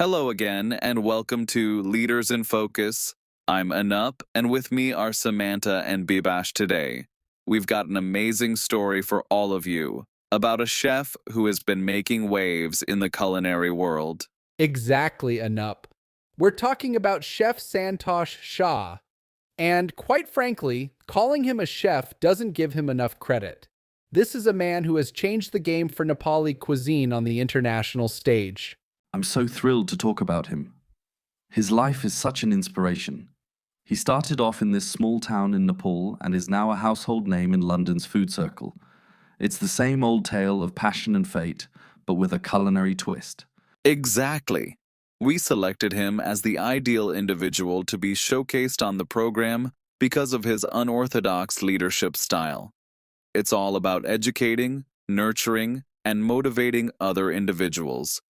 Hello again, and welcome to Leaders in Focus. I'm Anup, and with me are Samantha and Bibash today. We've got an amazing story for all of you about a chef who has been making waves in the culinary world. Exactly, Anup. We're talking about Chef Santosh Shah, and quite frankly, calling him a chef doesn't give him enough credit. This is a man who has changed the game for Nepali cuisine on the international stage. I'm so thrilled to talk about him. His life is such an inspiration. He started off in this small town in Nepal and is now a household name in London's food circle. It's the same old tale of passion and fate, but with a culinary twist. Exactly. We selected him as the ideal individual to be showcased on the program because of his unorthodox leadership style. It's all about educating, nurturing, and motivating other individuals.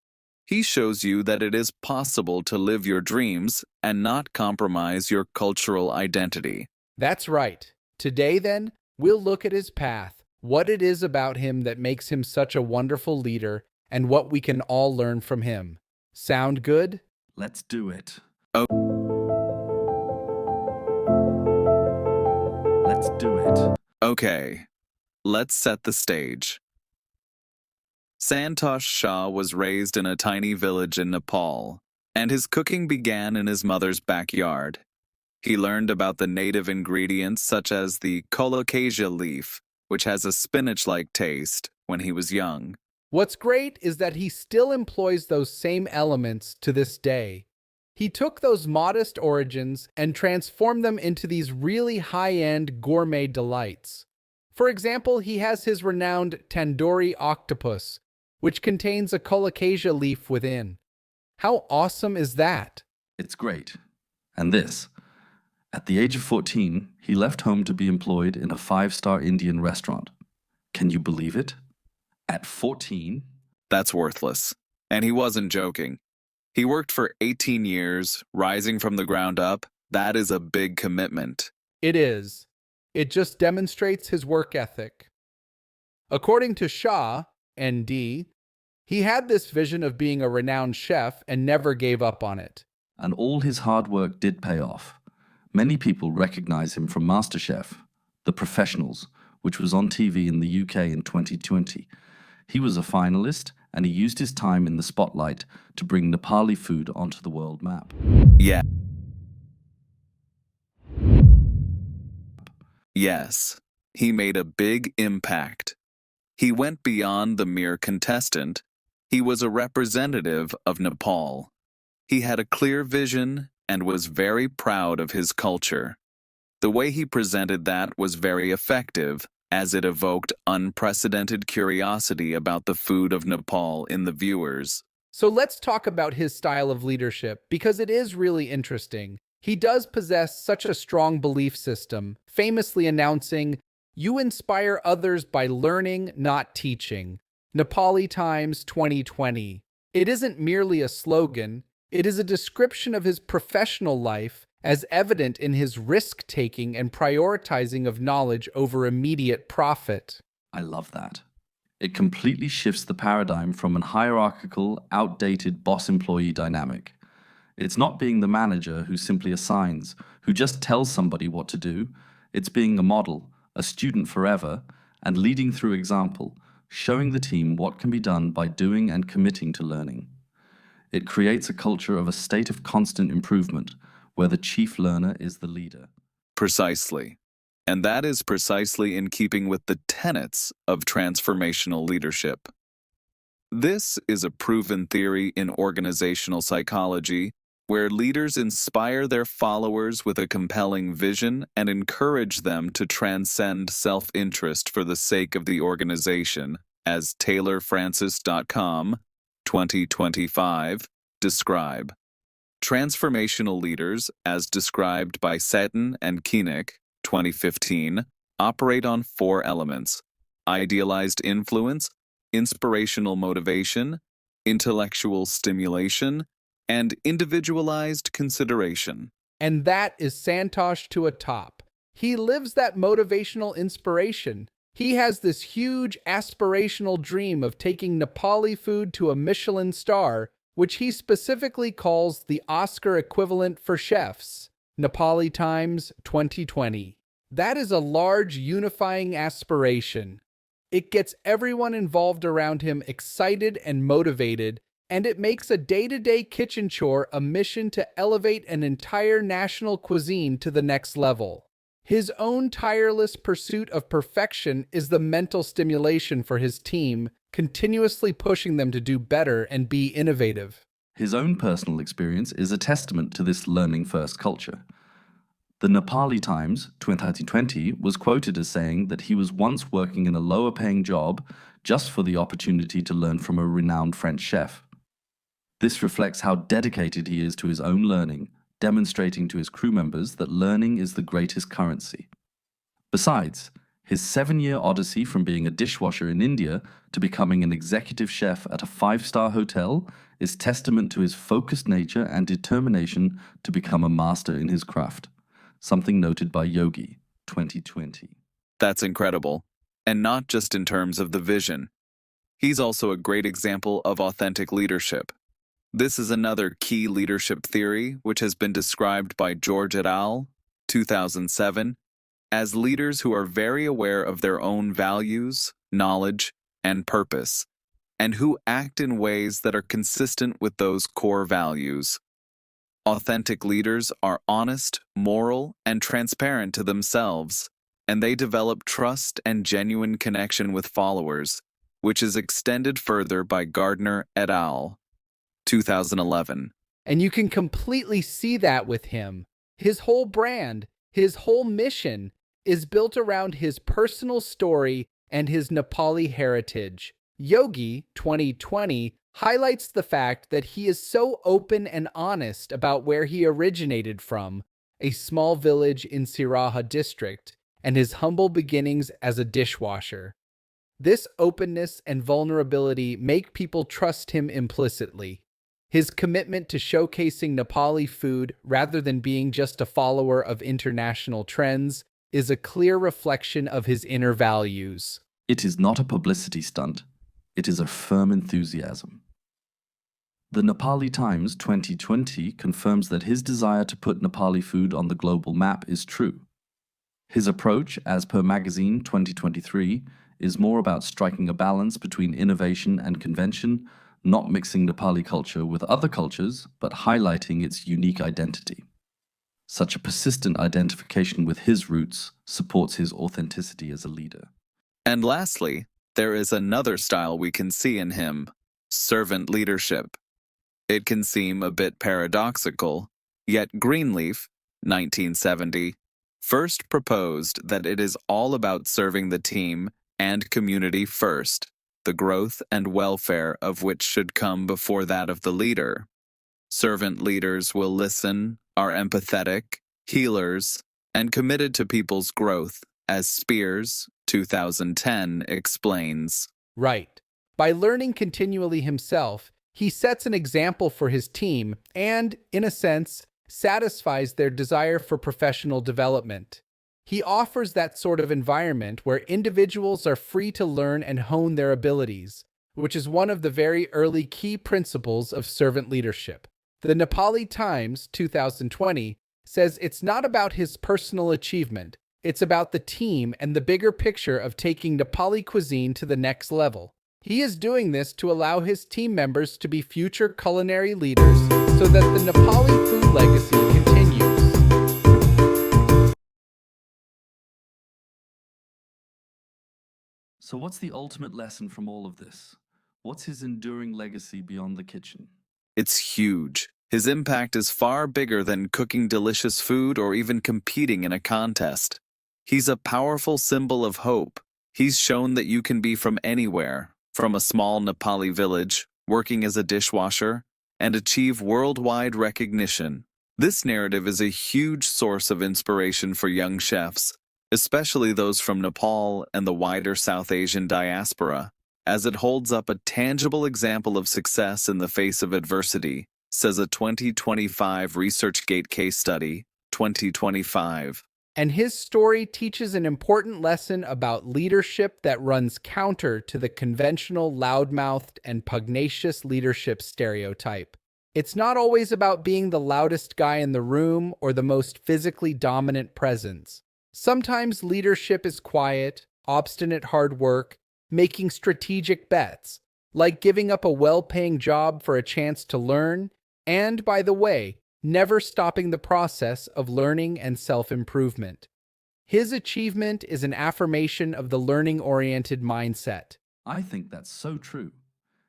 He shows you that it is possible to live your dreams and not compromise your cultural identity. That's right. Today, then, we'll look at his path, what it is about him that makes him such a wonderful leader, and what we can all learn from him. Sound good? Let's do it. Oh, Let's do it. okay, let's set the stage. Santosh Shah was raised in a tiny village in Nepal, and his cooking began in his mother's backyard. He learned about the native ingredients such as the colocasia leaf, which has a spinach-like taste, when he was young. What's great is that he still employs those same elements to this day. He took those modest origins and transformed them into these really high-end gourmet delights. For example, he has his renowned tandoori octopus, which contains a colocasia leaf within. How awesome is that? It's great. And this. At the age of 14, he left home to be employed in a five-star Indian restaurant. Can you believe it? At 14? That's worthless. And he wasn't joking. He worked for 18 years, rising from the ground up. That is a big commitment. It is. It just demonstrates his work ethic. According to Shah, ND, he had this vision of being a renowned chef and never gave up on it. And all his hard work did pay off. Many people recognize him from MasterChef, The Professionals, which was on TV in the UK in 2020. He was a finalist, and he used his time in the spotlight to bring Nepali food onto the world map. Yeah. Yes, he made a big impact. He went beyond the mere contestant. He was a representative of Nepal. He had a clear vision and was very proud of his culture. The way he presented that was very effective, as it evoked unprecedented curiosity about the food of Nepal in the viewers. So let's talk about his style of leadership, because it is really interesting. He does possess such a strong belief system, famously announcing, "You inspire others by learning, not teaching." Nepali Times 2020. It isn't merely a slogan, it is a description of his professional life as evident in his risk-taking and prioritizing of knowledge over immediate profit. I love that. It completely shifts the paradigm from an hierarchical, outdated boss-employee dynamic. It's not being the manager who simply assigns, who just tells somebody what to do. It's being a model, a student forever, and leading through example, showing the team what can be done by doing and committing to learning. It creates a culture of a state of constant improvement, where the chief learner is the leader. Precisely. And that is precisely in keeping with the tenets of transformational leadership. This is a proven theory in organizational psychology, where leaders inspire their followers with a compelling vision and encourage them to transcend self-interest for the sake of the organization, as TaylorFrancis.com, 2025, describe. Transformational leaders, as described by Seton and Koenig, 2015, operate on four elements: idealized influence, inspirational motivation, intellectual stimulation, and individualized consideration. And that is Santosh to a top. He lives that motivational inspiration. He has this huge aspirational dream of taking Nepali food to a Michelin star, which he specifically calls the Oscar equivalent for chefs, Nepali Times 2020. That is a large unifying aspiration. It gets everyone involved around him excited and motivated, and it makes a day-to-day kitchen chore a mission to elevate an entire national cuisine to the next level. His own tireless pursuit of perfection is the mental stimulation for his team, continuously pushing them to do better and be innovative. His own personal experience is a testament to this learning-first culture. The Nepali Times 2020 was quoted as saying that he was once working in a lower-paying job just for the opportunity to learn from a renowned French chef. This reflects how dedicated he is to his own learning, demonstrating to his crew members that learning is the greatest currency. Besides, his 7-year odyssey from being a dishwasher in India to becoming an executive chef at a 5-star hotel is testament to his focused nature and determination to become a master in his craft, something noted by Yogi 2020. That's incredible. And not just in terms of the vision. He's also a great example of authentic leadership. This is another key leadership theory which has been described by George et al. 2007 as leaders who are very aware of their own values, knowledge, and purpose, and who act in ways that are consistent with those core values. Authentic leaders are honest, moral, and transparent to themselves, and they develop trust and genuine connection with followers, which is extended further by Gardner et al. 2011. And you can completely see that with him. His whole brand, his whole mission is built around his personal story and his Nepali heritage. Yogi 2020 highlights the fact that he is so open and honest about where he originated from, a small village in Siraha district, and his humble beginnings as a dishwasher. This openness and vulnerability make people trust him implicitly. His commitment to showcasing Nepali food rather than being just a follower of international trends is a clear reflection of his inner values. It is not a publicity stunt. It is a firm enthusiasm. The Nepali Times 2020 confirms that his desire to put Nepali food on the global map is true. His approach, as per Magazine 2023, is more about striking a balance between innovation and convention, not mixing Nepali culture with other cultures, but highlighting its unique identity. Such a persistent identification with his roots supports his authenticity as a leader. And lastly, there is another style we can see in him: servant leadership. It can seem a bit paradoxical, yet Greenleaf, 1970, first proposed that it is all about serving the team and community first, the growth and welfare of which should come before that of the leader. Servant leaders will listen, are empathetic, healers, and committed to people's growth, as Spears, 2010, explains. Right. By learning continually himself, he sets an example for his team and, in a sense, satisfies their desire for professional development. He offers that sort of environment where individuals are free to learn and hone their abilities, which is one of the very early key principles of servant leadership. The Nepali Times 2020 says it's not about his personal achievement, it's about the team and the bigger picture of taking Nepali cuisine to the next level. He is doing this to allow his team members to be future culinary leaders so that the Nepali food legacy continues. So what's the ultimate lesson from all of this? What's his enduring legacy beyond the kitchen? It's huge. His impact is far bigger than cooking delicious food or even competing in a contest. He's a powerful symbol of hope. He's shown that you can be from anywhere, from a small Nepali village, working as a dishwasher, and achieve worldwide recognition. This narrative is a huge source of inspiration for young chefs, especially those from Nepal and the wider South Asian diaspora, as it holds up a tangible example of success in the face of adversity, says a 2025 ResearchGate case study, 2025. And his story teaches an important lesson about leadership that runs counter to the conventional loudmouthed and pugnacious leadership stereotype. It's not always about being the loudest guy in the room or the most physically dominant presence. Sometimes leadership is quiet, obstinate hard work, making strategic bets, like giving up a well-paying job for a chance to learn, and, by the way, never stopping the process of learning and self-improvement. His achievement is an affirmation of the learning-oriented mindset. I think that's so true.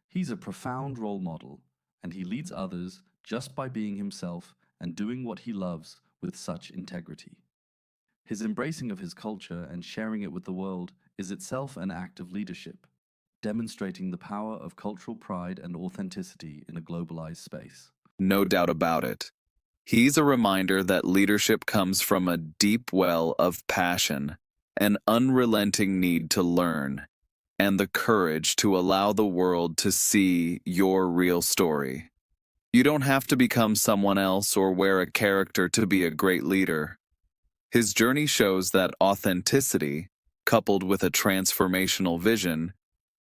He's a profound role model, and he leads others just by being himself and doing what he loves with such integrity. His embracing of his culture and sharing it with the world is itself an act of leadership, demonstrating the power of cultural pride and authenticity in a globalized space. No doubt about it. He's a reminder that leadership comes from a deep well of passion, an unrelenting need to learn, and the courage to allow the world to see your real story. You don't have to become someone else or wear a character to be a great leader. His journey shows that authenticity, coupled with a transformational vision,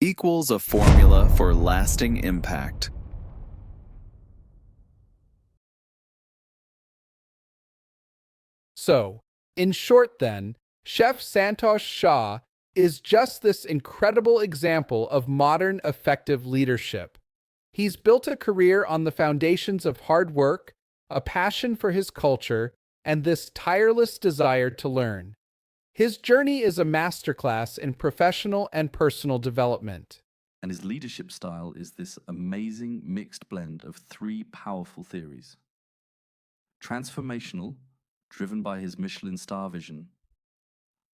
equals a formula for lasting impact. So, in short then, Chef Santosh Shah is just this incredible example of modern effective leadership. He's built a career on the foundations of hard work, a passion for his culture, and this tireless desire to learn. His journey is a masterclass in professional and personal development. And his leadership style is this amazing mixed blend of three powerful theories: transformational, driven by his Michelin star vision;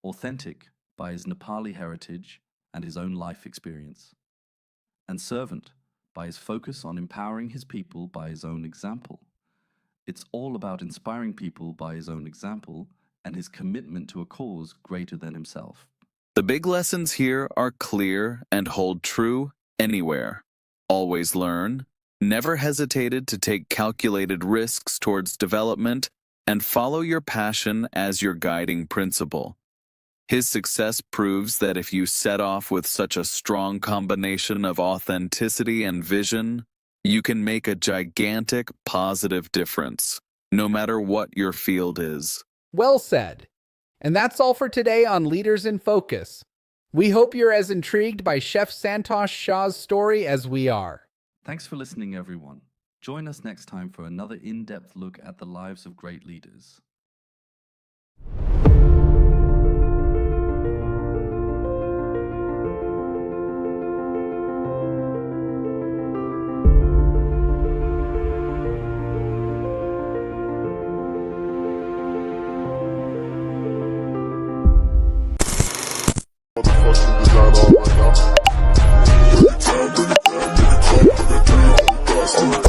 authentic, by his Nepali heritage and his own life experience; and servant, by his focus on empowering his people by his own example. It's all about inspiring people by his own example and his commitment to a cause greater than himself. The big lessons here are clear and hold true anywhere. Always learn, never hesitated to take calculated risks towards development, and follow your passion as your guiding principle. His success proves that if you set off with such a strong combination of authenticity and vision, you can make a gigantic positive difference, no matter what your field is. Well said. And that's all for today on Leaders in Focus. We hope you're as intrigued by Chef Santosh Shah's story as we are. Thanks for listening, everyone. Join us next time for another in-depth look at the lives of great leaders. Motherfucking design all right now. Bring it down, bring it down, bring it down, bring it down.